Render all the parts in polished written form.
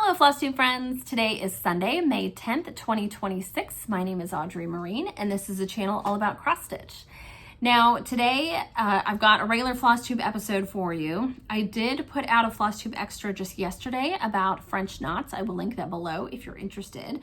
Hello Flosstube friends! Today is Sunday, May 10th, 2026. My name is Audrey Marine and this is a channel all about cross stitch. Now today I've got a regular Flosstube episode for you. I did put out a Flosstube extra just yesterday about French knots. I will link that below if you're interested.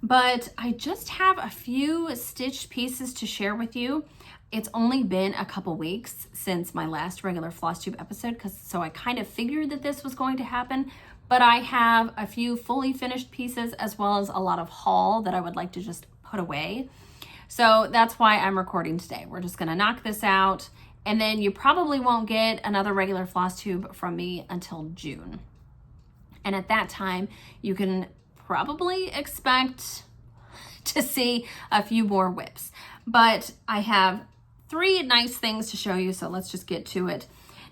But I just have a few stitched pieces to share with you. It's only been a couple weeks since my last regular Flosstube episode, so I kind of figured that this was going to happen. But I have a few fully finished pieces as well as a lot of haul that I would like to just put away. So that's why I'm recording today. We're just gonna knock this out and then you probably won't get another regular Flosstube from me until June. And at that time, you can probably expect to see a few more whips. But I have three nice things to show you, so let's just get to it.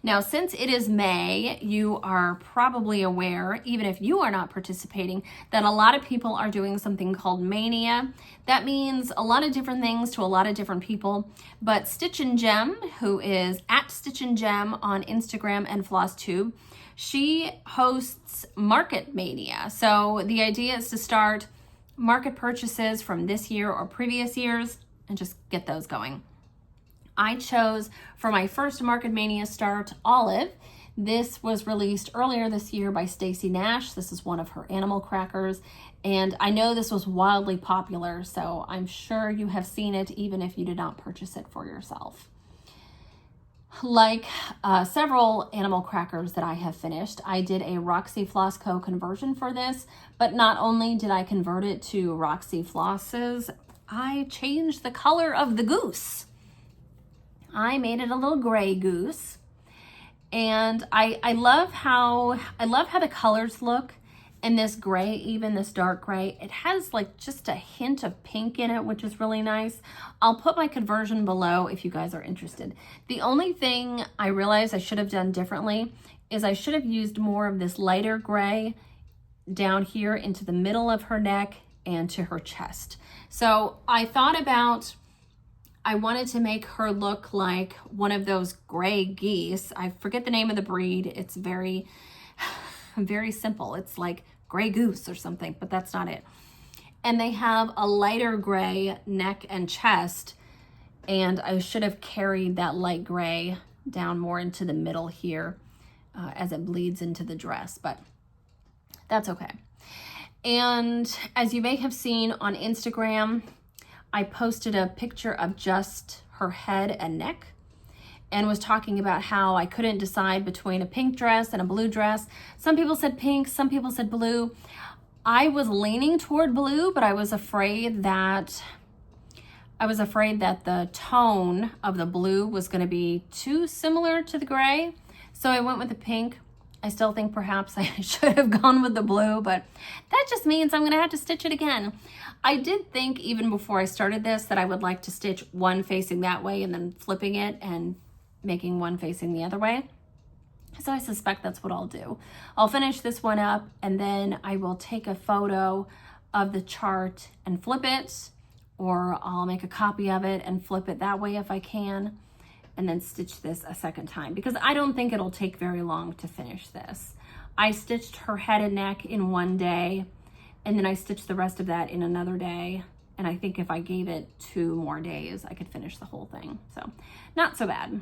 Now, since it is May, you are probably aware, even if you are not participating, that a lot of people are doing something called Mania. That means a lot of different things to a lot of different people, but Stitch and Gem, who is at Stitch and Gem on Instagram and Flosstube, she hosts Market Mania. So the idea is to start market purchases from this year or previous years and just get those going. I chose for my first Market Mania start Olive. This was released earlier this year by Stacy Nash. This is one of her animal crackers. And I know this was wildly popular, so I'm sure you have seen it even if you did not purchase it for yourself. Like several animal crackers that I have finished, I did a Roxy Floss Co. conversion for this, but not only did I convert it to Roxy Flosses, I changed the color of the goose. I made it a little gray goose, and I love how the colors look in this gray, even this dark gray. It has like just a hint of pink in it, which is really nice. I'll put my conversion below if you guys are interested. The only thing I realized I should have done differently is I should have used more of this lighter gray down here into the middle of her neck and to her chest. So I thought about, I wanted to make her look like one of those gray geese. I forget the name of the breed. It's very, very simple. It's like gray goose or something, but that's not it. And they have a lighter gray neck and chest, and I should have carried that light gray down more into the middle here as it bleeds into the dress, but that's okay. And as you may have seen on Instagram, I posted a picture of just her head and neck and was talking about how I couldn't decide between a pink dress and a blue dress. Some people said pink, some people said blue. I was leaning toward blue, but I was afraid that the tone of the blue was going to be too similar to the gray. So I went with the pink. I still think perhaps I should have gone with the blue, but that just means I'm going to have to stitch it again. I did think even before I started this that I would like to stitch one facing that way and then flipping it and making one facing the other way. So I suspect that's what I'll do. I'll finish this one up and then I will take a photo of the chart and flip it, or I'll make a copy of it and flip it that way if I can, and then stitch this a second time because I don't think it'll take very long to finish this. I stitched her head and neck in one day, and then I stitched the rest of that in another day. And I think if I gave it 2 more days, I could finish the whole thing. So not so bad.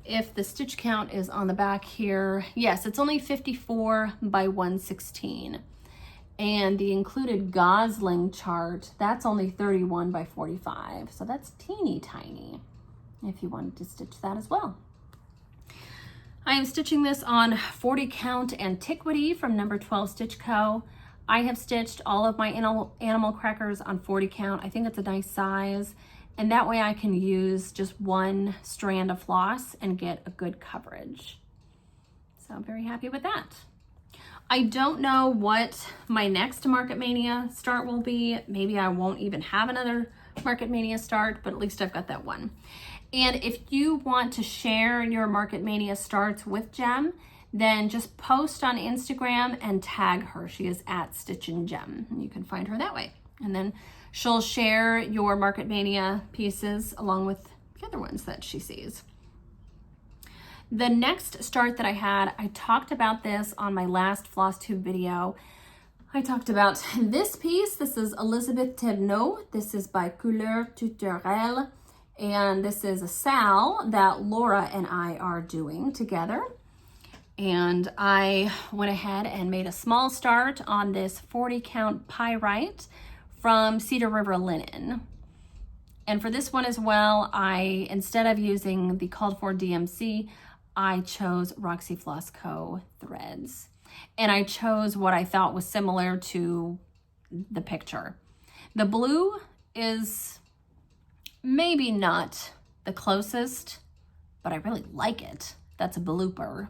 If the stitch count is on the back here, yes, it's only 54 by 116. And the included gosling chart, that's only 31 by 45. So that's teeny tiny if you wanted to stitch that as well. I am stitching this on 40 count Antiquity from number 12 Stitch Co. I have stitched all of my animal crackers on 40 count. I think it's a nice size, and that way I can use just one strand of floss and get a good coverage. So I'm very happy with that. I don't know what my next Market Mania start will be. Maybe I won't even have another Market Mania start, but at least I've got that one. And if you want to share your Market Mania starts with Gem, then just post on Instagram and tag her. She is at Stitch and Gem, and you can find her that way. And then she'll share your Market Mania pieces along with the other ones that she sees. The next start that I had, I talked about this on my last Flosstube video. I talked about this piece. This is Elisabeth Thevenot. This is by Couleur Tourterelle. And this is a sal that Laura and I are doing together. And I went ahead and made a small start on this 40 count pyrite from Cedar River Linen. And for this one as well, instead of using the called for DMC, I chose Roxy Floss Co. threads. And I chose what I thought was similar to the picture. The blue is maybe not the closest, but I really like it. That's a blooper.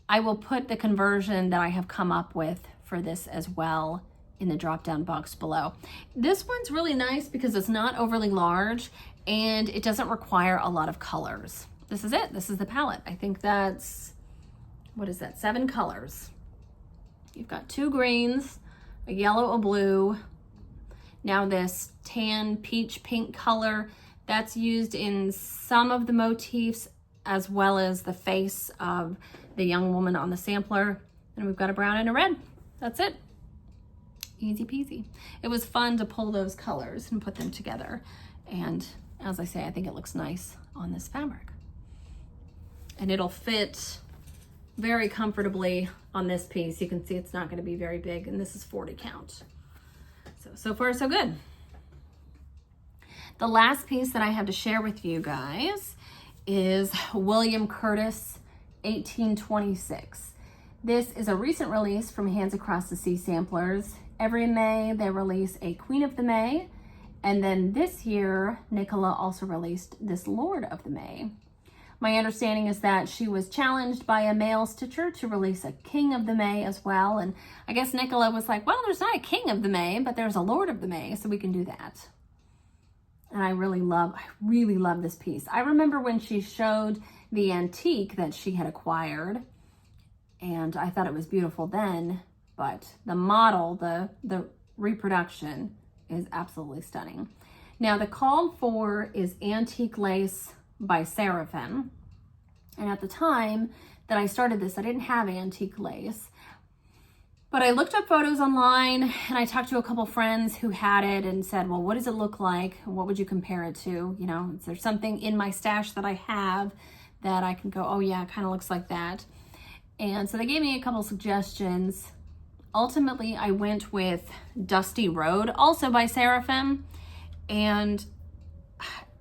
I will put the conversion that I have come up with for this as well in the drop-down box below. This one's really nice because it's not overly large and it doesn't require a lot of colors. This is it. This is the palette. I think that's, what is that? 7 colors. You've got 2 greens, a yellow, a blue. Now this tan peach pink color, that's used in some of the motifs as well as the face of the young woman on the sampler. And we've got a brown and a red. That's it. Easy peasy. It was fun to pull those colors and put them together. And as I say, I think it looks nice on this fabric. And it'll fit very comfortably on this piece. You can see it's not going to be very big, and this is 40 count. So far so good. The last piece that I have to share with you guys is William Curtis 1826. This is a recent release from Hands Across the Sea Samplers. Every May they release a Queen of the May, and then this year Nicola also released this Lord of the May. My understanding is that she was challenged by a male stitcher to release a King of the May as well, and I guess Nicola was like, well, there's not a King of the May, but there's a Lord of the May, so we can do that. And I really love this piece. I remember when she showed the antique that she had acquired, and I thought it was beautiful then, but the model, the reproduction is absolutely stunning. Now the called for is Antique Lace by Seraphim. And at the time that I started this, I didn't have antique lace, but I looked up photos online and I talked to a couple friends who had it and said, well, what does it look like? What would you compare it to? You know, is there something in my stash that I have that I can go, oh yeah, it kind of looks like that. And so they gave me a couple suggestions. Ultimately, I went with Dusty Road, also by Seraphim. And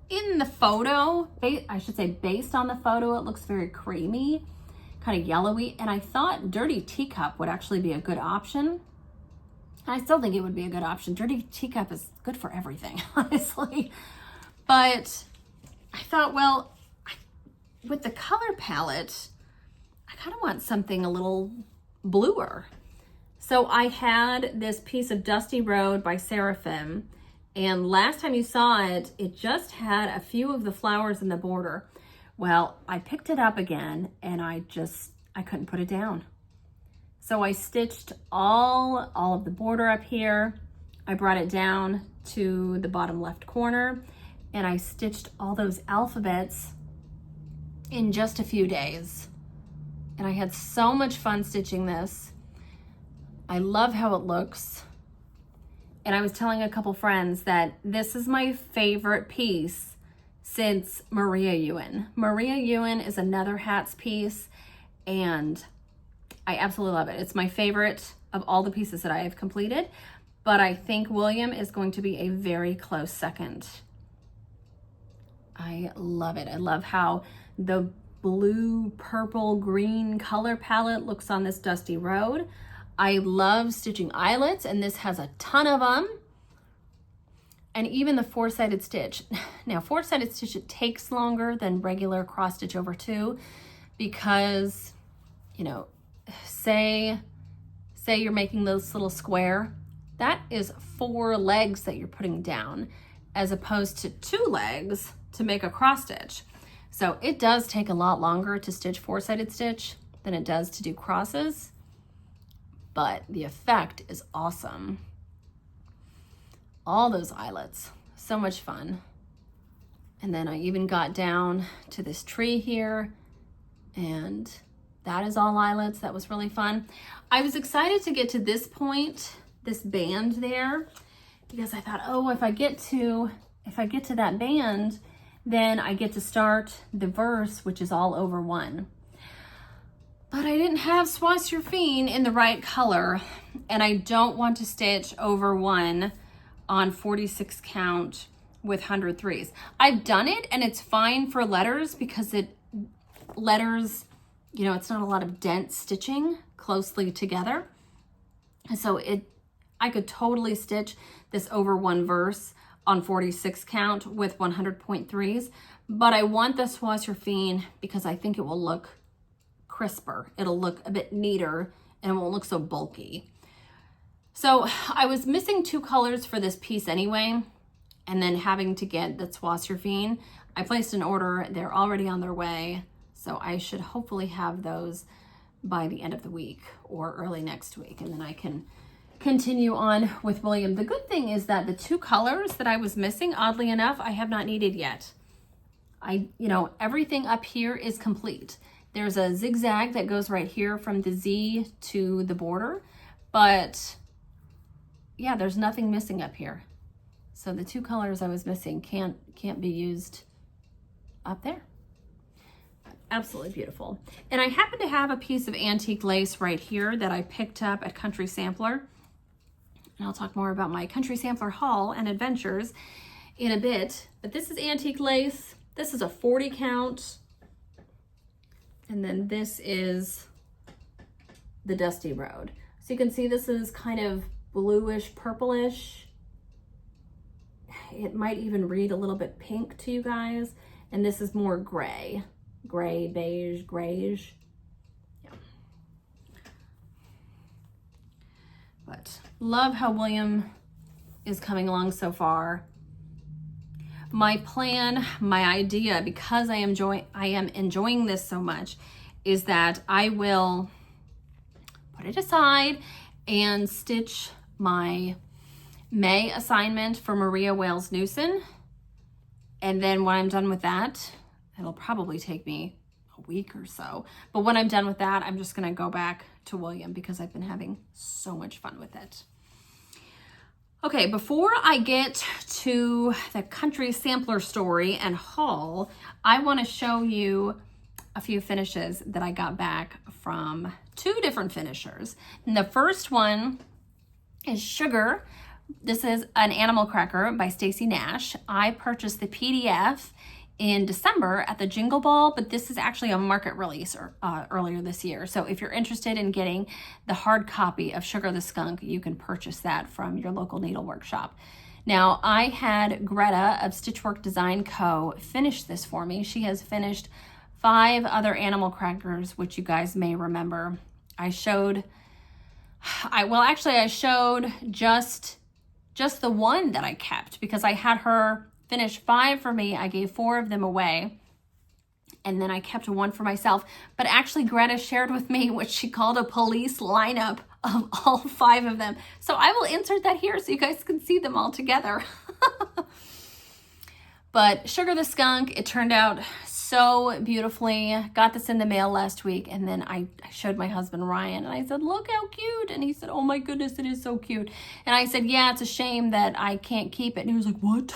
in the photo, I should say based on the photo, it looks very creamy, kind of yellowy. And I thought Dirty Teacup would actually be a good option. And I still think it would be a good option. Dirty Teacup is good for everything, honestly. But I thought, well, with the color palette, I kind of want something a little bluer. So I had this piece of Dusty Road by Seraphim, and last time you saw it, it just had a few of the flowers in the border. Well, I picked it up again and I couldn't put it down. So I stitched all of the border up here. I brought it down to the bottom left corner and I stitched all those alphabets in just a few days. And I had so much fun stitching this. I love how it looks. And I was telling a couple friends that this is my favorite piece since Maria Ewan. Maria Ewan is another hats piece and I absolutely love it. It's my favorite of all the pieces that I have completed, but I think William is going to be a very close second. I love it. I love how the blue, purple, green color palette looks on this Dusty Road. I love stitching eyelets, and this has a ton of them. And even the 4-sided stitch. Now, 4-sided stitch, it takes longer than regular cross stitch over 2 because, you know, say you're making this little square, that is 4 legs that you're putting down as opposed to 2 legs to make a cross stitch. So it does take a lot longer to stitch 4-sided stitch than it does to do crosses, but the effect is awesome. All those eyelets, so much fun. And then I even got down to this tree here And that is all eyelets. That was really fun. I was excited to get to this point, this band there, because I thought, oh, if I get to that band, then I get to start the verse, which is all over one. But I didn't have Seraphim in the right color, and I don't want to stitch over one on 46 count with 103s. I've done it, and it's fine for letters because letters, you know, it's not a lot of dense stitching closely together. So I could totally stitch this over one verse on 46 count with 100.3s, but I want the Seraphim because I think it will look crisper. It'll look a bit neater and it won't look so bulky. So I was missing 2 colors for this piece anyway, and then having to get the Seraphim. I placed an order. They're already on their way. So I should hopefully have those by the end of the week or early next week. And then I can continue on with William. The good thing is that the 2 colors that I was missing, oddly enough, I have not needed yet. Everything up here is complete. There's a zigzag that goes right here from the Z to the border, but yeah, there's nothing missing up here. So the 2 colors I was missing can't be used up there. Absolutely beautiful. And I happen to have a piece of antique lace right here that I picked up at Country Sampler. And I'll talk more about my Country Sampler haul and adventures in a bit. But this is antique lace. This is a 40 count. And then this is the Dusty Road. So you can see this is kind of bluish, purplish. It might even read a little bit pink to you guys. And this is more gray. Gray, beige, grayish. Yeah. But love how William is coming along so far. My plan, my idea, because I am enjoying this so much, is that I will put it aside and stitch my May assignment for Maria Wales Newson. And then when I'm done with that, it'll probably take me a week or so. But when I'm done with that, I'm just gonna go back to William because I've been having so much fun with it. Okay, before I get to the Country Sampler story and haul, I wanna show you a few finishes that I got back from 2 different finishers. And the first one is Sugar. This is an animal cracker by Stacy Nash. I purchased the PDF in December at the Jingle Ball, but this is actually a market release earlier this year. So if you're interested in getting the hard copy of Sugar the Skunk, you can purchase that from your local needlework shop. Now, I had Greta of Stitchwork Design Co. finish this for me. She has finished 5 other animal crackers, which you guys may remember. I showed just the one that I kept because I had her finish 5 for me. I gave 4 of them away, and then I kept 1 for myself. But actually, Greta shared with me what she called a police lineup of all 5 of them. So I will insert that here so you guys can see them all together. But Sugar the Skunk, it turned out so beautifully. Got this in the mail last week, and then I showed my husband Ryan, and I said, look how cute. And he said, oh my goodness, it is so cute. And I said, yeah, it's a shame that I can't keep it. And he was like, what?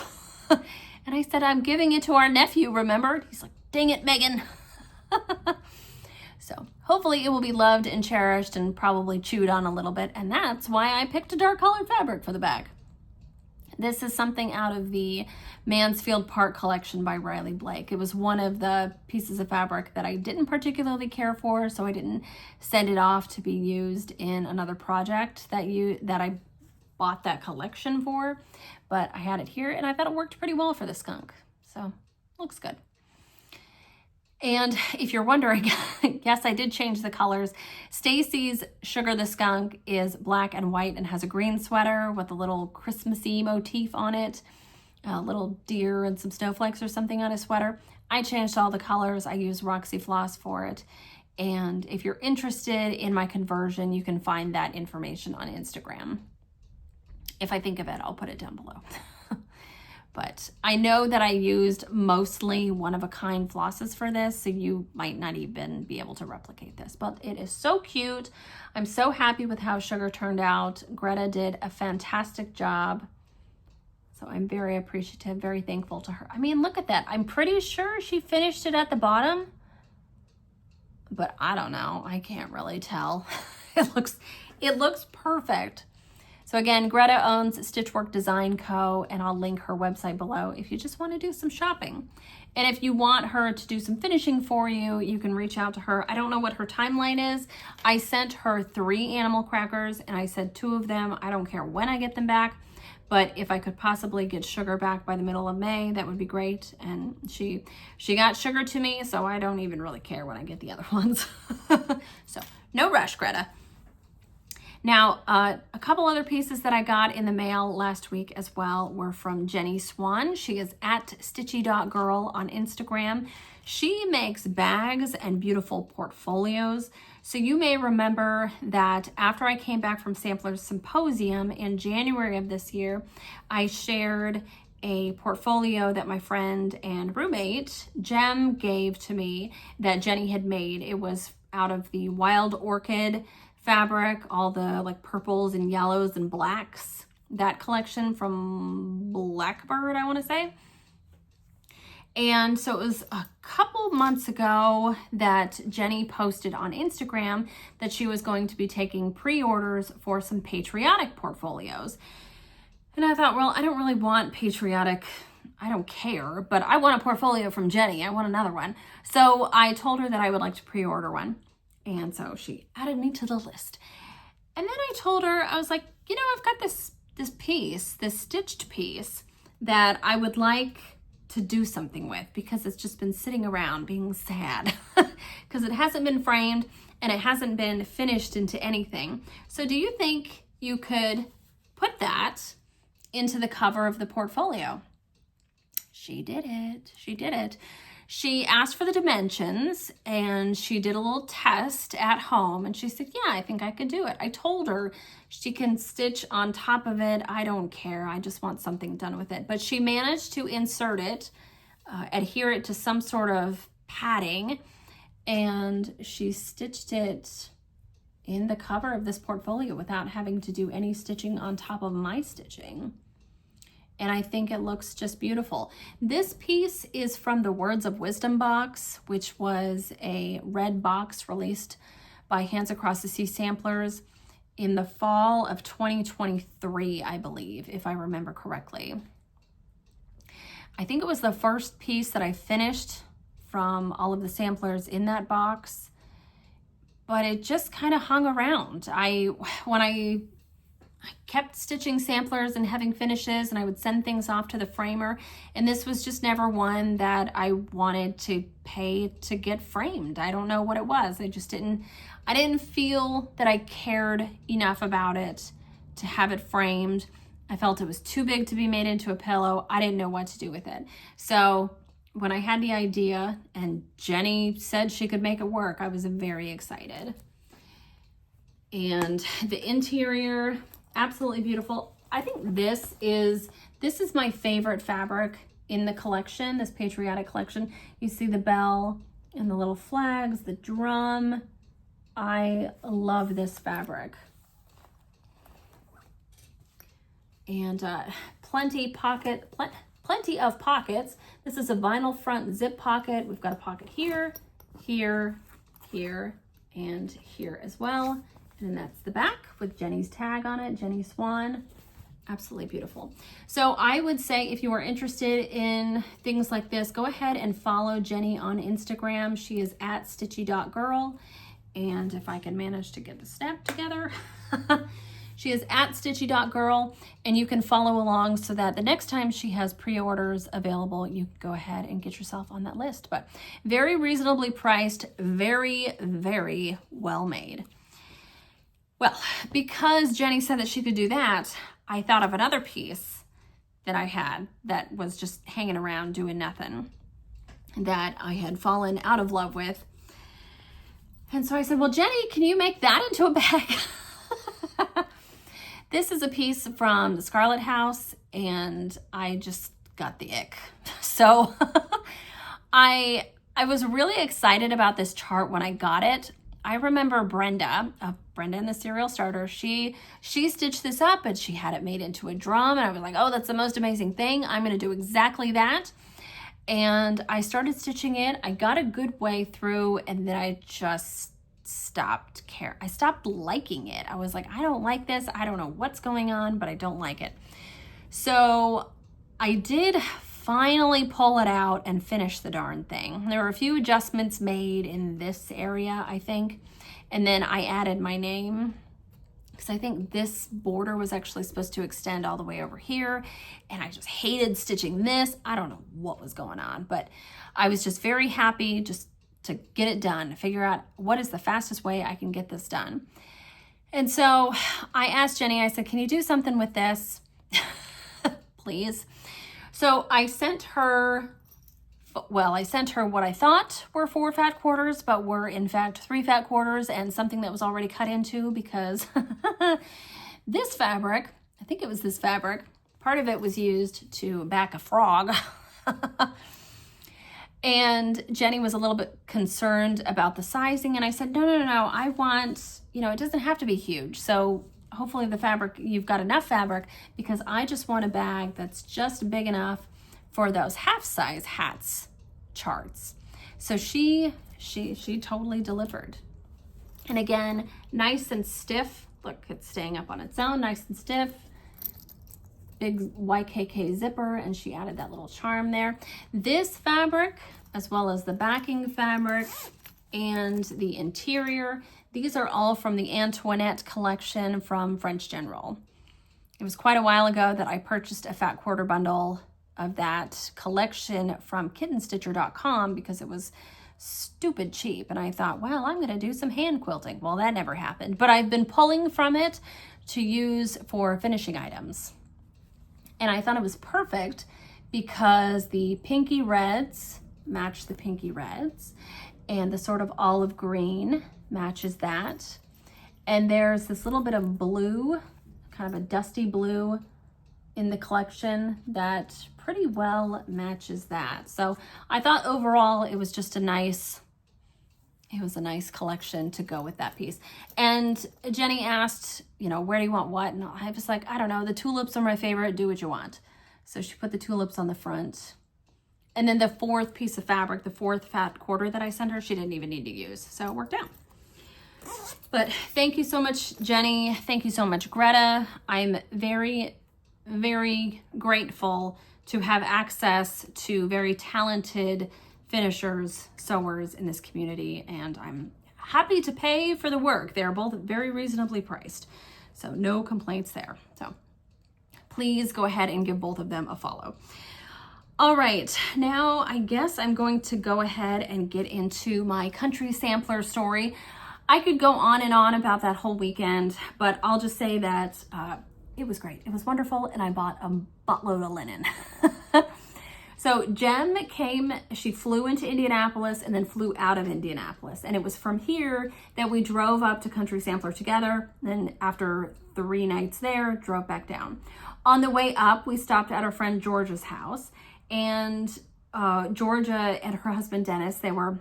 And I said, I'm giving it to our nephew, remember? He's like, dang it, Megan. So hopefully it will be loved and cherished and probably chewed on a little bit. And that's why I picked a dark colored fabric for the back. This is something out of the Mansfield Park collection by Riley Blake. It was one of the pieces of fabric that I didn't particularly care for, so I didn't send it off to be used in another project that I bought that collection for. But I had it here, and I thought it worked pretty well for the skunk. So, looks good. And if you're wondering, yes, I did change the colors. Stacy's Sugar the Skunk is black and white and has a green sweater with a little Christmassy motif on it, a little deer and some snowflakes or something on his sweater. I changed all the colors. I used Roxy floss for it. And if you're interested in my conversion, you can find that information on Instagram. If I think of it, I'll put it down below. But I know that I used mostly one-of-a-kind flosses for this, so you might not even be able to replicate this. But it is so cute. I'm so happy with how Sugar turned out. Greta did a fantastic job. So I'm very appreciative, very thankful to her. I mean, look at that. I'm pretty sure she finished it at the bottom, but I don't know. I can't really tell. It looks perfect. So again, Greta owns Stitchwork Design Co., and I'll link her website below if you just want to do some shopping. And if you want her to do some finishing for you, you can reach out to her. I don't know what her timeline is. I sent her 3 animal crackers, and I said 2 of them, I don't care when I get them back, but if I could possibly get Sugar back by the middle of May, that would be great. And she got Sugar to me, so I don't even really care when I get the other ones. So no rush, Greta. Now, a couple other pieces that I got in the mail last week as well were from Jenny Swan. She is at stitchy.girl on Instagram. She makes bags and beautiful portfolios. So you may remember that after I came back from Samplers Symposium in January of this year, I shared a portfolio that my friend and roommate, Jem, gave to me that Jenny had made. It was out of the Wild Orchid fabric, all the like purples and yellows and blacks, that collection from Blackbird, I want to say. And so it was a couple months ago that Jenny posted on Instagram that she was going to be taking pre-orders for some patriotic portfolios. And I thought, well, I don't really want patriotic, I don't care, but I want a portfolio from Jenny. I want another one. So I told her that I would like to pre-order one. And so she added me to the list. And then I told her, I was like, you know, I've got this piece, this stitched piece that I would like to do something with because it's just been sitting around being sad because it hasn't been framed and it hasn't been finished into anything. So do you think you could put that into the cover of the portfolio? She did it. She did it. She asked for the dimensions and she did a little test at home and she said, yeah, I think I could do it. I told her she can stitch on top of it. I don't care. I just want something done with it. But she managed to insert it, adhere it to some sort of padding, and she stitched it in the cover of this portfolio without having to do any stitching on top of my stitching. And I think it looks just beautiful. This piece is from the Words of Wisdom box, which was a red box released by Hands Across the Sea Samplers in the fall of 2023, I believe, if I remember correctly. I think it was the first piece that I finished from all of the samplers in that box, but it just kind of hung around. When I kept stitching samplers and having finishes, and I would send things off to the framer, and this was just never one that I wanted to pay to get framed. I don't know what it was. I didn't feel that I cared enough about it to have it framed. I felt it was too big to be made into a pillow. I didn't know what to do with it. So when I had the idea and Jenny said she could make it work, I was very excited. And the interior, absolutely beautiful. I think this is my favorite fabric in the collection, this patriotic collection. You see the bell and the little flags, the drum. I love this fabric. And plenty of pockets. This is a vinyl front zip pocket. We've got a pocket here, here, here, and here as well. And that's the back with Jenny's tag on it, Jenny Swan. Absolutely beautiful. So I would say if you are interested in things like this, go ahead and follow Jenny on Instagram. She is at stitchy.girl. And if I can manage to get the snap together, she is at stitchy.girl, and you can follow along so that the next time she has pre-orders available, you can go ahead and get yourself on that list. But very reasonably priced, very, very well made. Well, because Jenny said that she could do that, I thought of another piece that I had that was just hanging around doing nothing that I had fallen out of love with. And so I said, well, Jenny, can you make that into a bag? This is a piece from the Scarlet House, and I just got the ick. So I was really excited about this chart when I got it. I remember Brenda and the Serial Starter, she stitched this up and she had it made into a drum, and I was like, oh, that's the most amazing thing. I'm going to do exactly that. And I started stitching it. I got a good way through, and then I just stopped I stopped liking it. I was like, I don't like this. I don't know what's going on, but I don't like it. So I did finally pull it out and finish the darn thing. There were a few adjustments made in this area, I think. And then I added my name, because I think this border was actually supposed to extend all the way over here. And I just hated stitching this. I don't know what was going on, but I was just very happy just to get it done, figure out what is the fastest way I can get this done. And so I asked Jenny, I said, can you do something with this? Please. So I sent her what I thought were 4 fat quarters, but were in fact 3 fat quarters and something that was already cut into, because this fabric, I think it was this fabric, part of it was used to back a frog. And Jenny was a little bit concerned about the sizing, and I said, no, I want, it doesn't have to be huge. So hopefully the fabric, you've got enough fabric, because I just want a bag that's just big enough for those half-size hats charts. So she totally delivered. And again, nice and stiff. Look, it's staying up on its own, nice and stiff. Big YKK zipper, and she added that little charm there. This fabric, as well as the backing fabric and the interior, these are all from the Antoinette collection from French General. It was quite a while ago that I purchased a fat quarter bundle of that collection from kittenstitcher.com because it was stupid cheap. And I thought, well, I'm going to do some hand quilting. Well, that never happened. But I've been pulling from it to use for finishing items. And I thought it was perfect because the pinky reds match the pinky reds, and the sort of olive green matches that. And there's this little bit of blue, kind of a dusty blue in the collection that pretty well matches that. So I thought overall it was just a nice collection to go with that piece. And Jenny asked, where do you want what? And I was like, I don't know, the tulips are my favorite, do what you want. So she put the tulips on the front. And then the 4th piece of fabric, the 4th fat quarter that I sent her, she didn't even need to use. So it worked out. But thank you so much, Jenny. Thank you so much, Greta. I'm very, very grateful to have access to very talented finishers, sewers in this community, and I'm happy to pay for the work. They're both very reasonably priced, so no complaints there. So please go ahead and give both of them a follow. All right, now I guess I'm going to go ahead and get into my country sampler story. I could go on and on about that whole weekend, but I'll just say that it was great. It was wonderful, and I bought a buttload of linen. So Jem she flew into Indianapolis and then flew out of Indianapolis. And it was from here that we drove up to Country Sampler together. Then after 3 nights there, drove back down. On the way up, we stopped at our friend Georgia's house. And Georgia and her husband Dennis, they were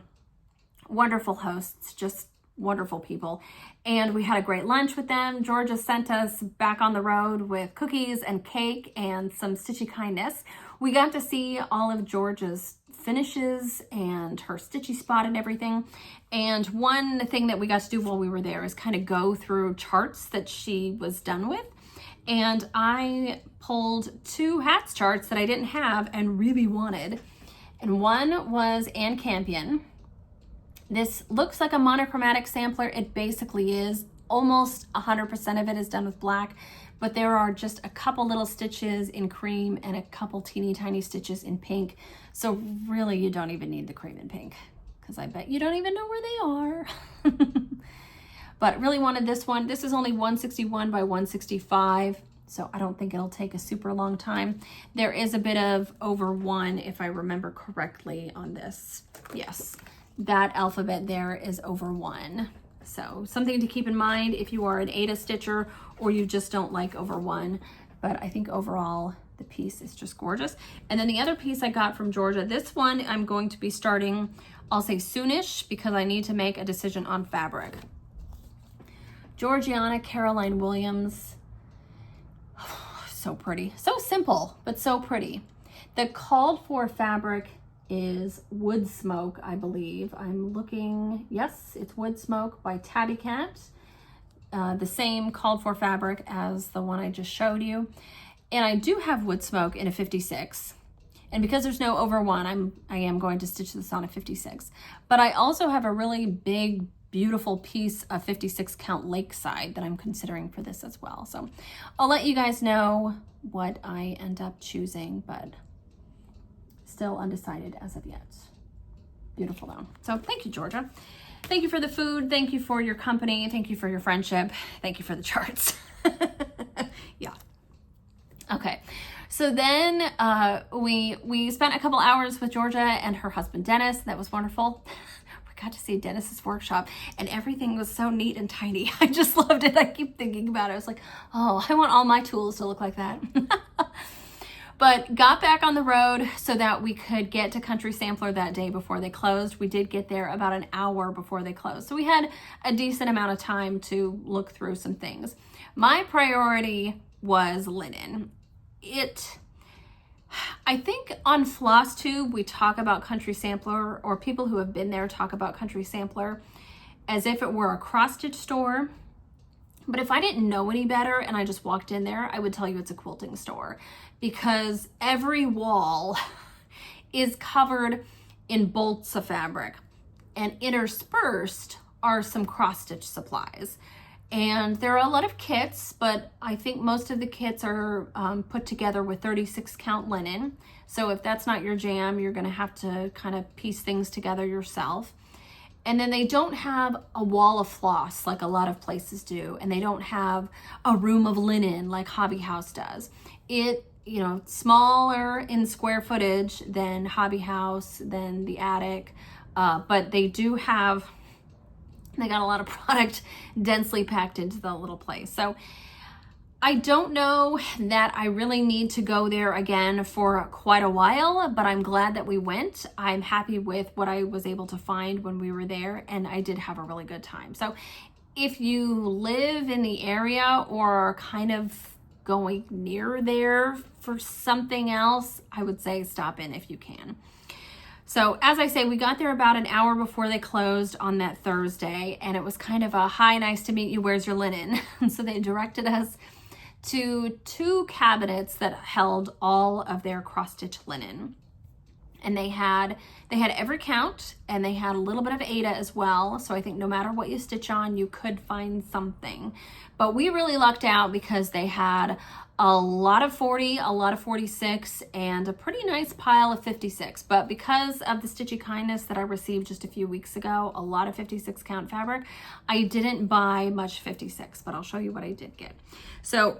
wonderful hosts, just wonderful people. And we had a great lunch with them. Georgia sent us back on the road with cookies and cake and some stitchy kindness. We got to see all of Georgia's finishes and her stitchy spot and everything. And one thing that we got to do while we were there is kind of go through charts that she was done with. And I pulled 2 hats charts that I didn't have and really wanted. And one was Ann Campion. This looks like a monochromatic sampler. It basically is. Almost 100% of it is done with black, but there are just a couple little stitches in cream and a couple teeny tiny stitches in pink. So really you don't even need the cream and pink, because I bet you don't even know where they are. But really wanted this one. This is only 161 by 165, so I don't think it'll take a super long time. There is a bit of over 1, if I remember correctly, on this. Yes, that alphabet there is over 1. So something to keep in mind if you are an Ada stitcher or you just don't like over 1. But I think overall The piece is just gorgeous. And then the other piece I got from Georgia, this one I'm going to be starting, I'll say soonish, because I need to make a decision on fabric. Georgiana Caroline Williams. So pretty. So simple, but so pretty. The called for fabric is Wood Smoke, I believe. I'm looking, yes, it's Wood Smoke by Tabby Cat. The same called for fabric as the one I just showed you. And I do have Wood Smoke in a 56. And because there's no over one, I am going to stitch this on a 56. But I also have a really big, beautiful piece of 56 count Lakeside that I'm considering for this as well. So I'll let you guys know what I end up choosing, but still undecided as of yet. Beautiful though. So thank you, Georgia. Thank you for the food. Thank you for your company. Thank you for your friendship. Thank you for the charts. Yeah. Okay. So then we spent a couple hours with Georgia and her husband, Dennis. That was wonderful. We got to see Dennis's workshop and everything was so neat and tiny. I just loved it. I keep thinking about it. I was like, oh, I want all my tools to look like that. But got back on the road so that we could get to Country Sampler that day before they closed. We did get there about an hour before they closed. So we had a decent amount of time to look through some things. My priority was linen. I think on Flosstube, we talk about Country Sampler, or people who have been there talk about Country Sampler as if it were a cross-stitch store. But if I didn't know any better and I just walked in there, I would tell you it's a quilting store, because every wall is covered in bolts of fabric and interspersed are some cross-stitch supplies. And there are a lot of kits, but I think most of the kits are put together with 36 count linen. So if that's not your jam, you're gonna have to kind of piece things together yourself. And then they don't have a wall of floss like a lot of places do. And they don't have a room of linen like Hobby House does. Smaller in square footage than Hobby House, than the attic. But they do have, they got a lot of product densely packed into the little place. So I don't know that I really need to go there again for quite a while, but I'm glad that we went. I'm happy with what I was able to find when we were there, and I did have a really good time. So if you live in the area or are kind of going near there for something else, I would say stop in if you can. So as I say, we got there about an hour before they closed on that Thursday, and it was kind of a, hi, nice to meet you, where's your linen? And so they directed us to 2 cabinets that held all of their cross-stitch linen. And they had every count, and they had a little bit of Aida as well. So I think no matter what you stitch on, you could find something. But we really lucked out because they had a lot of 40, a lot of 46, and a pretty nice pile of 56. But because of the Stitchy Kindness that I received just a few weeks ago, a lot of 56 count fabric, I didn't buy much 56, but I'll show you what I did get. So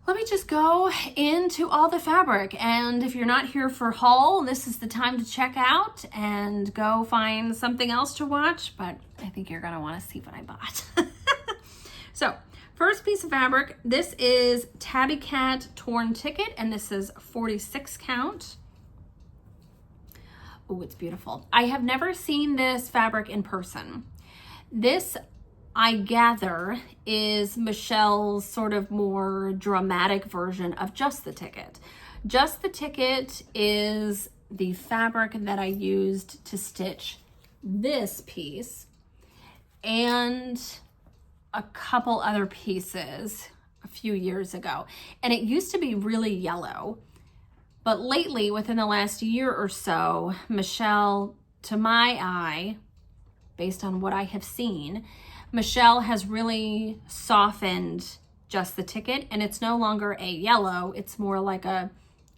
let me just go into all the fabric. And if you're not here for haul, this is the time to check out and go find something else to watch. But I think you're gonna wanna see what I bought. So first piece of fabric, this is Tabby Cat Torn Ticket, and this is 46 count. Oh, it's beautiful. I have never seen this fabric in person. This, I gather, is Michelle's sort of more dramatic version of Just the Ticket. Just the Ticket is the fabric that I used to stitch this piece and a couple other pieces a few years ago. And it used to be really yellow, but lately, within the last year or so, Michelle, to my eye, based on what I have seen, Michelle has really softened Just the Ticket, and it's no longer a yellow, it's more like a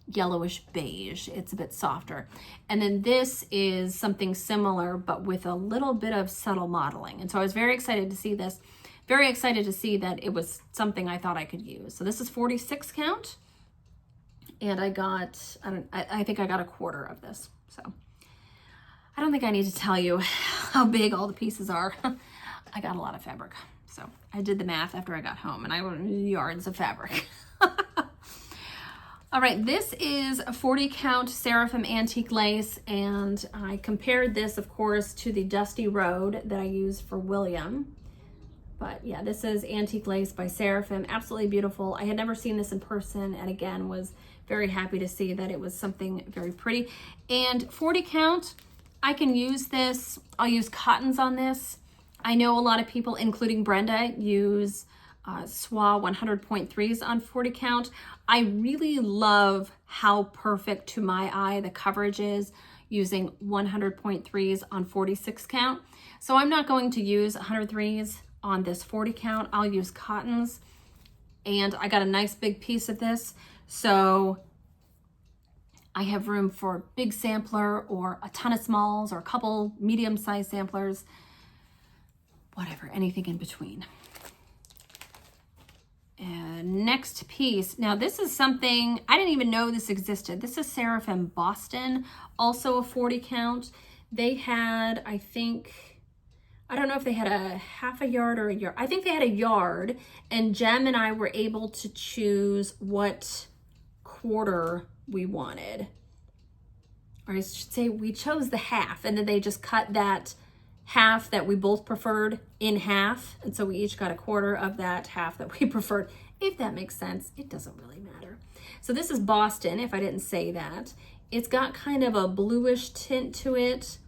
yellowish beige. It's a bit softer. And then this is something similar, but with a little bit of subtle modeling. And so I was very excited to see this, very excited to see that it was something I thought I could use. So this is 46 count, and I got, I think I got a quarter of this. So I don't think I need to tell you how big all the pieces are. I got a lot of fabric. So I did the math after I got home, and I went yards of fabric. All right, this is a 40 count Seraphim antique lace, and I compared this, of course, to the Dusty Road that I use for William. But yeah, this is antique lace by Seraphim, absolutely beautiful. I had never seen this in person, and again, was very happy to see that it was something very pretty. And 40 count, I can use this, I'll use cottons on this. I know a lot of people, including Brenda, use Soie 100.3s on 40 count. I really love how perfect to my eye the coverage is using 100.3s on 46 count. So I'm not going to use 103s on this 40 count. I'll use cottons, and I got a nice big piece of this. So I have room for a big sampler or a ton of smalls or a couple medium-sized samplers, whatever, anything in between. And next piece, now this is something, I didn't even know this existed. This is Seraphim Boston, also a 40 count. They had, I think, I don't know if they had a half a yard or a yard. I think they had a yard, and Jem and I were able to choose what quarter we wanted. Or I should say we chose the half, and then they just cut that half that we both preferred in half, and so we each got a quarter of that half that we preferred. If that makes sense, it doesn't really matter. So this is Boston, if I didn't say that. It's got kind of a bluish tint to it.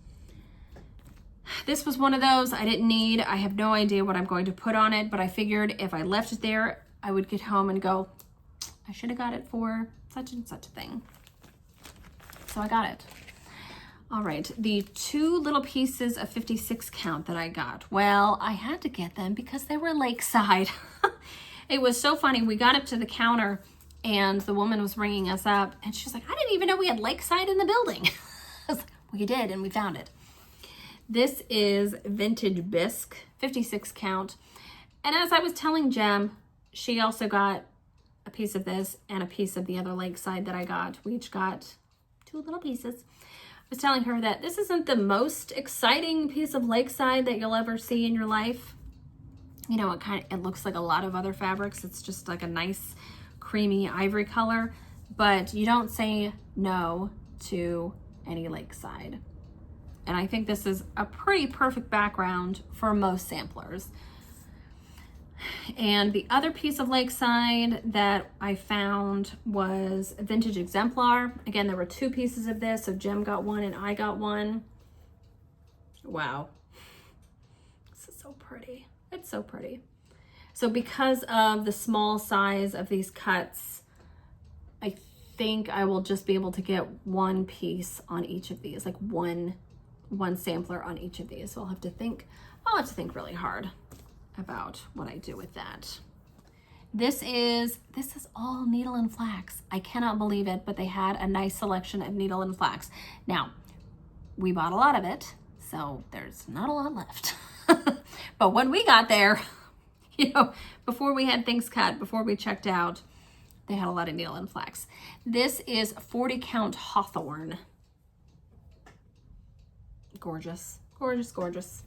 This was one of those I didn't need. I have no idea what I'm going to put on it, but I figured if I left it there, I would get home and go, I should have got it for such and such a thing. So I got it. All right, the two little pieces of 56 count that I got. Well, I had to get them because they were lakeside. It was so funny. We got up to the counter and the woman was ringing us up and she's like, I didn't even know we had lakeside in the building. I was like, we did, and we found it. This is Vintage Bisque, 56 count. And as I was telling Jem, she also got a piece of this and a piece of the other lakeside that I got. We each got two little pieces. I was telling her that this isn't the most exciting piece of lakeside that you'll ever see in your life. You know, it looks like a lot of other fabrics. It's just like a nice creamy ivory color, but you don't say no to any lakeside. And I think this is a pretty perfect background for most samplers. And the other piece of lakeside that I found was a vintage exemplar. Again, there were two pieces of this, so Jem got one and I got one. Wow, this is so pretty. It's so pretty. So because of the small size of these cuts, I think I will just be able to get one piece on each of these, like one sampler on each of these. So I'll have to think really hard about what I do with that. This is all needle and flax. I cannot believe it, but they had a nice selection of needle and flax. Now, we bought a lot of it, so there's not a lot left. But when we got there, you know, before we had things cut, before we checked out, they had a lot of needle and flax. This is 40 count Hawthorne. Gorgeous, gorgeous, gorgeous.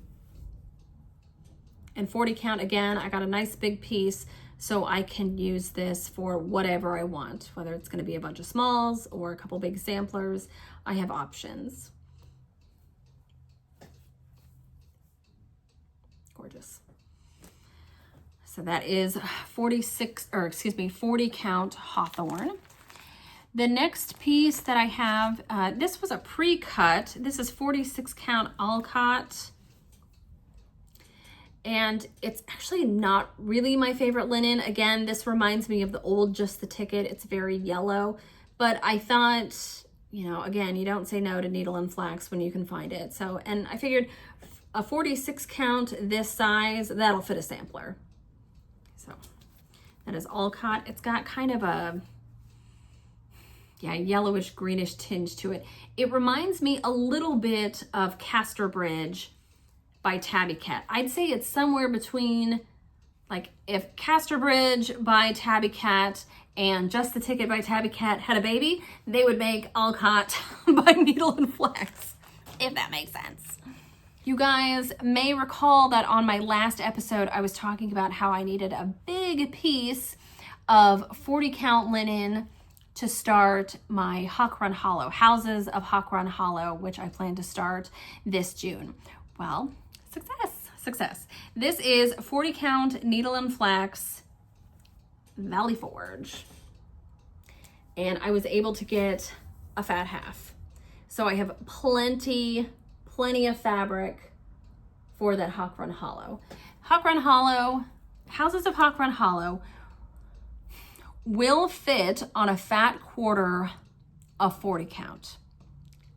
And 40 count, again, I got a nice big piece, so I can use this for whatever I want, whether it's gonna be a bunch of smalls or a couple big samplers. I have options. Gorgeous. So that is 40 count Hawthorne. The next piece that I have, this was a pre-cut. This is 46 count Alcott. And it's actually not really my favorite linen. Again, this reminds me of the old Just the Ticket. It's very yellow, but I thought, you know, again, you don't say no to needle and flax when you can find it. So, and I figured a 46 count this size, that'll fit a sampler. So that is Alcott. It's got kind of a, yeah, yellowish greenish tinge to it. It reminds me a little bit of Casterbridge by Tabby Cat. I'd say it's somewhere between, like, if Casterbridge by Tabby Cat and Just the Ticket by Tabby Cat had a baby, they would make Alcott by Needle and Flax, if that makes sense. You guys may recall that on my last episode, I was talking about how I needed a big piece of 40 count linen to start my Hawk Run Hollow, Houses of Hawk Run Hollow, which I plan to start this June. Well, success. This is 40 count needle and flax Valley Forge. And I was able to get a fat half. So I have plenty of fabric for that Hawk Run Hollow. Hawk Run Hollow, Houses of Hawk Run Hollow will fit on a fat quarter of 40 count.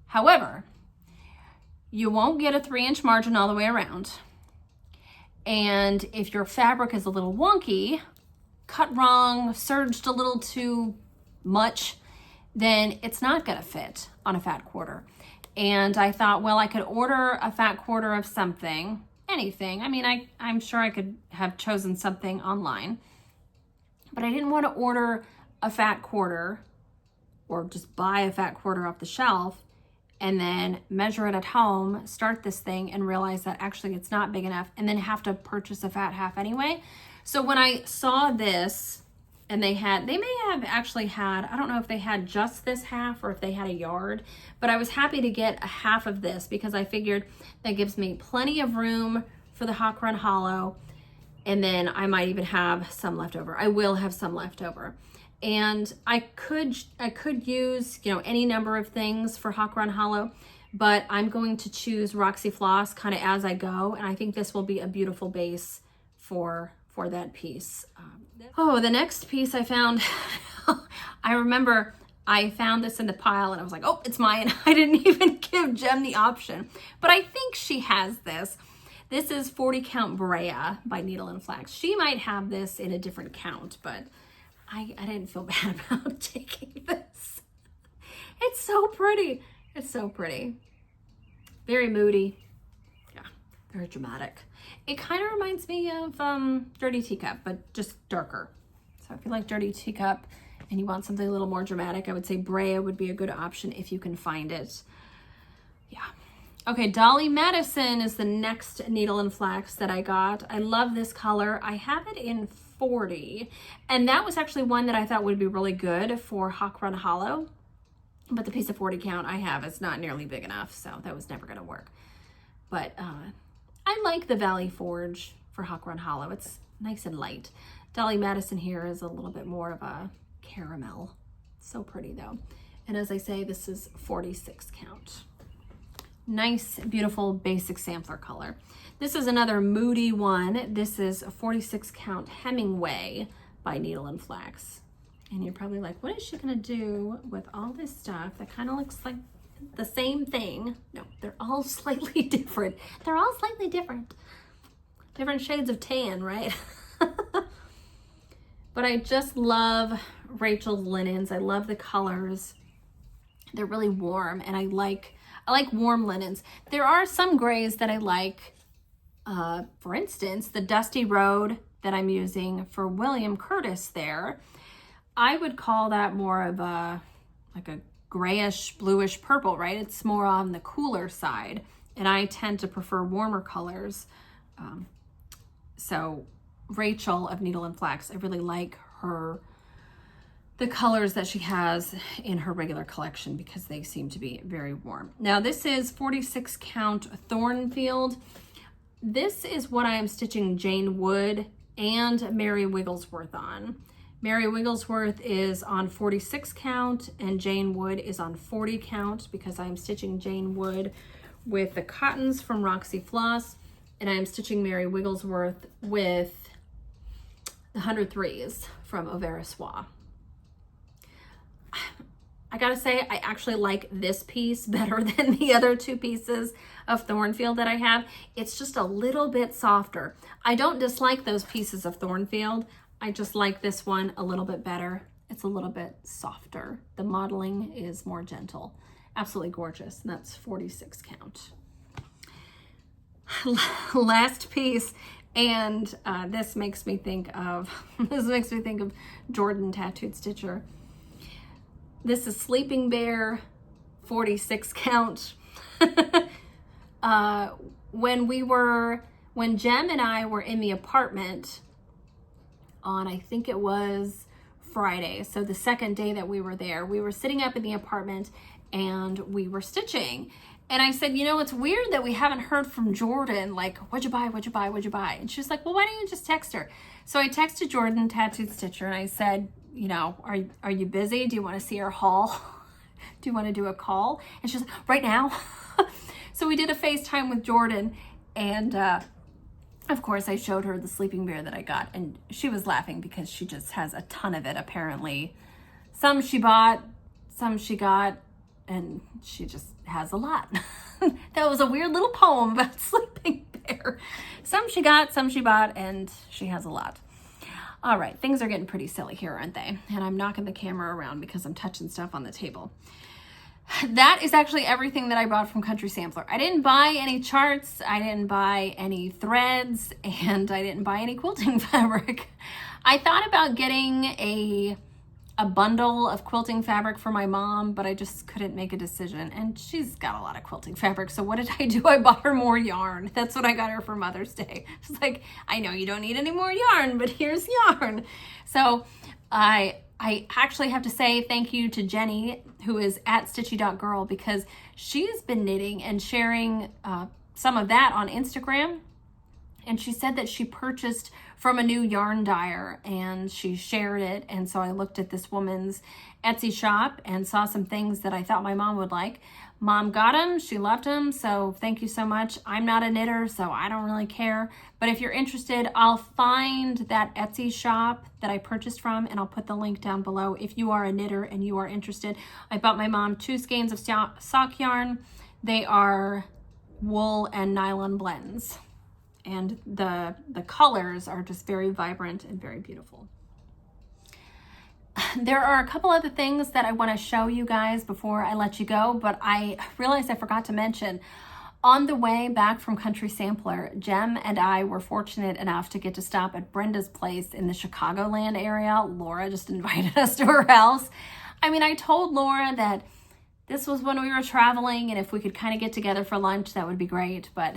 However, you won't get a 3-inch margin all the way around. And if your fabric is a little wonky, cut wrong, serged a little too much, then it's not gonna fit on a fat quarter. And I thought, well, I could order a fat quarter of something, anything. I mean, I'm sure I could have chosen something online, but I didn't want to order a fat quarter or just buy a fat quarter off the shelf and then measure it at home, start this thing and realize that actually it's not big enough and then have to purchase a fat half anyway. So when I saw this, and they may have actually had, I don't know if they had just this half or if they had a yard, but I was happy to get a half of this because I figured that gives me plenty of room for the Hawk Run Hollow. And then I might even have some left over. I will have some left over. And I could use, you know, any number of things for Hawk Run Hollow, but I'm going to choose Roxy Floss kind of as I go. And I think this will be a beautiful base for that piece. Oh, the next piece I found, I remember I found this in the pile and I was like, oh, it's mine. I didn't even give Jem the option, but I think she has this. This is 40 count Brea by Needle and Flax. She might have this in a different count, but I didn't feel bad about taking this. It's so pretty. It's so pretty. Very moody. Yeah, very dramatic. It kind of reminds me of Dirty Teacup, but just darker. So if you like Dirty Teacup and you want something a little more dramatic, I would say Brea would be a good option if you can find it. Yeah. Okay, Dolly Madison is the next Needle and Flax that I got. I love this color. I have it in 40, and that was actually one that I thought would be really good for Hawk Run Hollow, but the piece of 40 count I have is not nearly big enough, so that was never gonna work. But I like the Valley Forge for Hawk Run Hollow. It's nice and light. Dolly Madison here is a little bit more of a caramel. So pretty though. And as I say, this is 46 count. Nice, beautiful, basic sampler color. This is another moody one. This is a 46 count Hemingway by Needle and Flax. And you're probably like, what is she gonna do with all this stuff that kind of looks like the same thing? No, they're all slightly different. They're all slightly different. Different shades of tan, right? But I just love Rachel's linens. I love the colors. They're really warm, and I like warm linens. There are some grays that I like. For instance, the Dusty Road that I'm using for William Curtis there, I would call that more of a, like a grayish, bluish purple, right? It's more on the cooler side, and I tend to prefer warmer colors. So Rachel of Needle and Flax, I really like the colors that she has in her regular collection because they seem to be very warm. Now this is 46 count Thornfield. This is what I am stitching Jane Wood and Mary Wigglesworth on. Mary Wigglesworth is on 46 count and Jane Wood is on 40 count because I'm stitching Jane Wood with the cottons from Roxy Floss, and I'm stitching Mary Wigglesworth with the 103s from Auvera Soie. I gotta say, I actually like this piece better than the other two pieces of Thornfield that I have. It's just a little bit softer. I don't dislike those pieces of Thornfield. I just like this one a little bit better. It's a little bit softer. The modeling is more gentle. Absolutely gorgeous. And that's 46 count. Last piece, and this makes me think of Jordan Tattooed Stitcher. This is Sleeping Bear, 46 count. When Jem and I were in the apartment on, I think it was Friday, so the second day that we were there. We were sitting up in the apartment and we were stitching. And I said, you know, it's weird that we haven't heard from Jordan. Like, what'd you buy? What'd you buy? What'd you buy? And she was like, well, why don't you just text her? So I texted Jordan, Tattooed Stitcher, and I said, you know, are you busy? Do you want to see her haul? Do you want to do a call? And she's like, right now. So we did a FaceTime with Jordan, and of course I showed her the sleeping bear that I got, and she was laughing because she just has a ton of it apparently. Some she bought, some she got, and she just has a lot. That was a weird little poem about sleeping bear. Some she got, some she bought, and she has a lot. All right, things are getting pretty silly here, aren't they? And I'm knocking the camera around because I'm touching stuff on the table. That is actually everything that I bought from Country Sampler. I didn't buy any charts, I didn't buy any threads, and I didn't buy any quilting fabric. I thought about getting a bundle of quilting fabric for my mom, but I just couldn't make a decision, and she's got a lot of quilting fabric. So what did I do? I bought her more yarn. That's what I got her for Mother's Day. She's like, I know you don't need any more yarn, but here's yarn. So I actually have to say thank you to Jenny, who is at stitchy.girl, because she's been knitting and sharing some of that on Instagram. And she said that she purchased from a new yarn dyer and she shared it. And so I looked at this woman's Etsy shop and saw some things that I thought my mom would like. Mom got them, she loved them, so thank you so much. I'm not a knitter, so I don't really care. But if you're interested, I'll find that Etsy shop that I purchased from and I'll put the link down below if you are a knitter and you are interested. I bought my mom 2 skeins of sock yarn. They are wool and nylon blends. And the colors are just very vibrant and very beautiful. There are a couple other things that I want to show you guys before I let you go, but I realized I forgot to mention. On the way back from Country Sampler, Jem and I were fortunate enough to get to stop at Brenda's place in the Chicagoland area. Laura just invited us to her house. I mean, I told Laura that this was when we were traveling, and if we could kind of get together for lunch, that would be great, but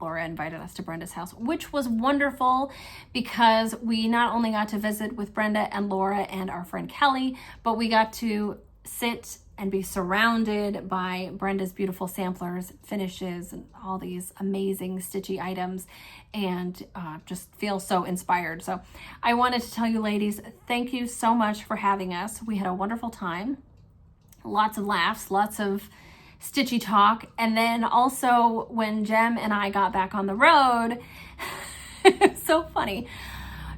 Laura invited us to Brenda's house, which was wonderful because we not only got to visit with Brenda and Laura and our friend Kelly, but we got to sit and be surrounded by Brenda's beautiful samplers, finishes, and all these amazing stitchy items, and just feel so inspired. So I wanted to tell you ladies, thank you so much for having us. We had a wonderful time, lots of laughs, lots of stitchy talk. And then also when Jem and I got back on the road, it's so funny.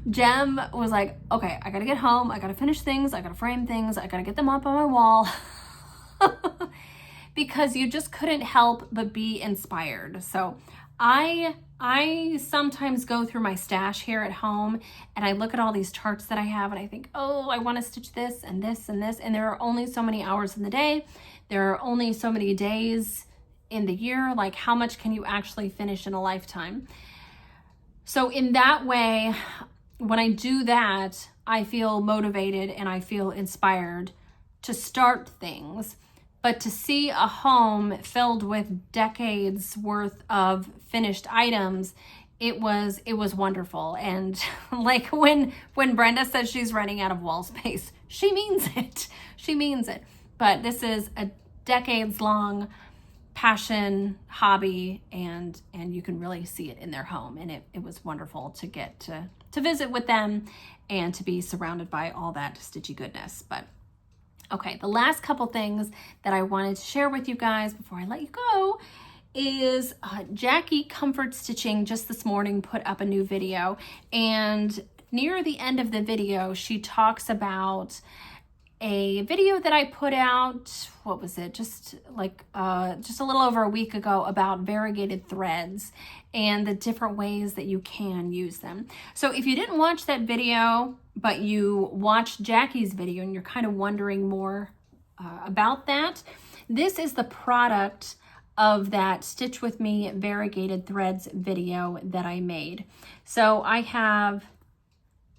Jem was like, okay, I gotta get home, I gotta finish things, I gotta frame things, I gotta get them up on my wall. Because you just couldn't help but be inspired. So I sometimes go through my stash here at home and I look at all these charts that I have and I think, oh, I want to stitch this and this and this. And there are only so many hours in the day. There are only so many days in the year. Like, how much can you actually finish in a lifetime? So in that way, when I do that, I feel motivated and I feel inspired to start things. But to see a home filled with decades worth of finished items, it was wonderful. And like when Brenda says she's running out of wall space, she means it. She means it. But this is a decades long passion, hobby, and you can really see it in their home. And it was wonderful to get to visit with them and to be surrounded by all that stitchy goodness. But okay, the last couple things that I wanted to share with you guys before I let you go is Jackie Comfort Stitching just this morning put up a new video, and near the end of the video she talks about a video that I put out, what was it, just a little over a week ago, about variegated threads and the different ways that you can use them. So if you didn't watch that video, but you watched Jackie's video and you're kind of wondering more about that, this is the product of that Stitch With Me variegated threads video that I made. So I have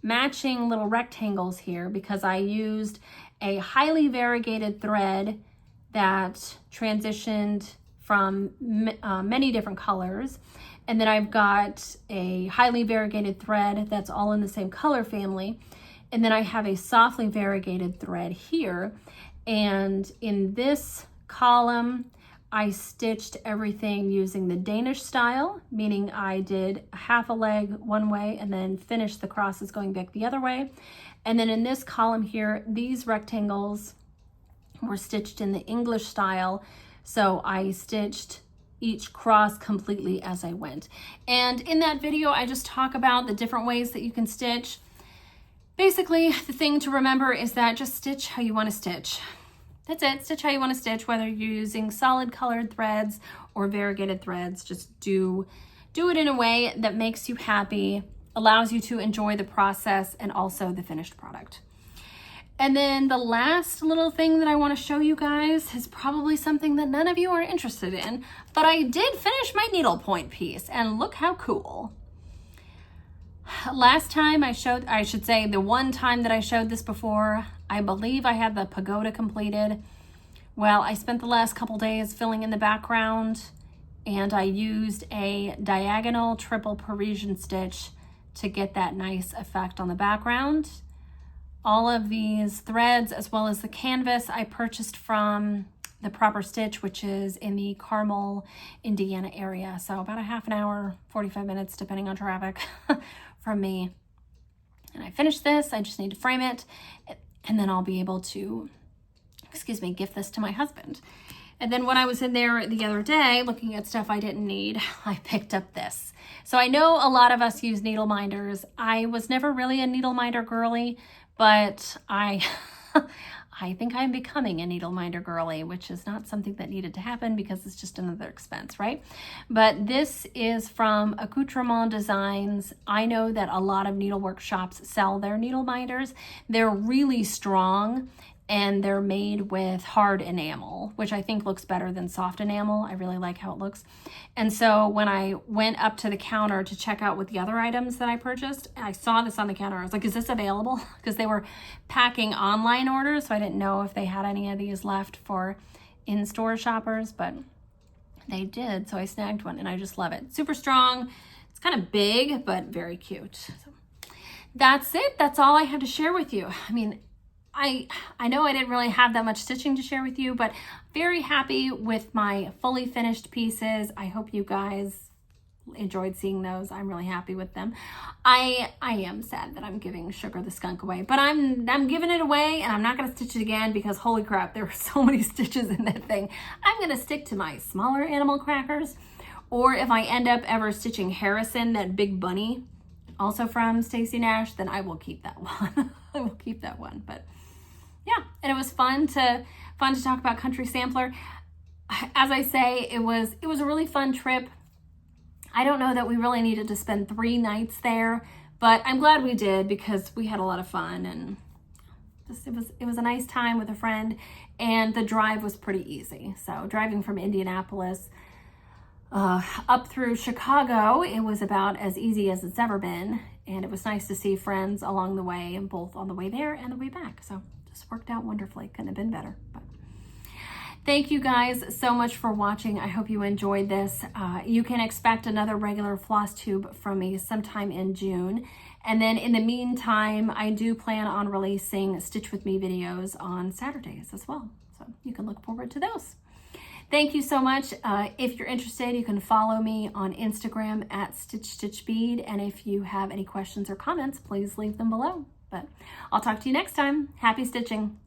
matching little rectangles here because I used a highly variegated thread that transitioned from many different colors. And then I've got a highly variegated thread that's all in the same color family. And then I have a softly variegated thread here. And in this column, I stitched everything using the Danish style, meaning I did half a leg one way and then finished the crosses going back the other way. And then in this column here, these rectangles were stitched in the English style. So I stitched each cross completely as I went. And in that video, I just talk about the different ways that you can stitch. Basically, the thing to remember is that just stitch how you want to stitch. That's it, stitch how you want to stitch, whether you're using solid colored threads or variegated threads. Just do it in a way that makes you happy, allows you to enjoy the process and also the finished product. And then the last little thing that I want to show you guys is probably something that none of you are interested in, but I did finish my needlepoint piece and look how cool. Last time I should say the one time that I showed this before, I believe I had the pagoda completed. Well, I spent the last couple days filling in the background and I used a diagonal triple Parisian stitch to get that nice effect on the background. All of these threads as well as the canvas I purchased from the Proper Stitch, which is in the Carmel, Indiana area. So about a half an hour, 45 minutes, depending on traffic from me. And I finished this, I just need to frame it, and then I'll be able to, gift this to my husband. And then when I was in there the other day, looking at stuff I didn't need, I picked up this. So I know a lot of us use needle minders. I was never really a needle minder girly, but I think I'm becoming a needle minder girly, which is not something that needed to happen because it's just another expense, right? But this is from Accoutrement Designs. I know that a lot of needlework shops sell their needle minders. They're really strong and they're made with hard enamel, which I think looks better than soft enamel. I really like how it looks. And so when I went up to the counter to check out what the other items that I purchased, I saw this on the counter. I was like, is this available? Because they were packing online orders, so I didn't know if they had any of these left for in-store shoppers, but they did. So I snagged one and I just love it. Super strong. It's kind of big, but very cute. So that's it. That's all I had to share with you. I mean, I know I didn't really have that much stitching to share with you, but very happy with my fully finished pieces. I hope you guys enjoyed seeing those. I'm really happy with them. I am sad that I'm giving Sugar the skunk away, but I'm giving it away and I'm not going to stitch it again because holy crap, there were so many stitches in that thing. I'm going to stick to my smaller animal crackers, or if I end up ever stitching Harrison, that big bunny, also from Stacy Nash, then I will keep that one. I will keep that one, but yeah, and it was fun to talk about Country Sampler. As I say, it was a really fun trip. I don't know that we really needed to spend 3 nights there, but I'm glad we did because we had a lot of fun and it was a nice time with a friend, and the drive was pretty easy. So driving from Indianapolis up through Chicago, it was about as easy as it's ever been, and it was nice to see friends along the way, both on the way there and the way back. So worked out wonderfully. Couldn't have been better. But thank you guys so much for watching. I hope you enjoyed this. You can expect another regular Flosstube from me sometime in June. And then in the meantime, I do plan on releasing Stitch With Me videos on Saturdays as well. So you can look forward to those. Thank you so much. If you're interested, you can follow me on Instagram at StitchStitchBead. And if you have any questions or comments, please leave them below. But I'll talk to you next time. Happy stitching.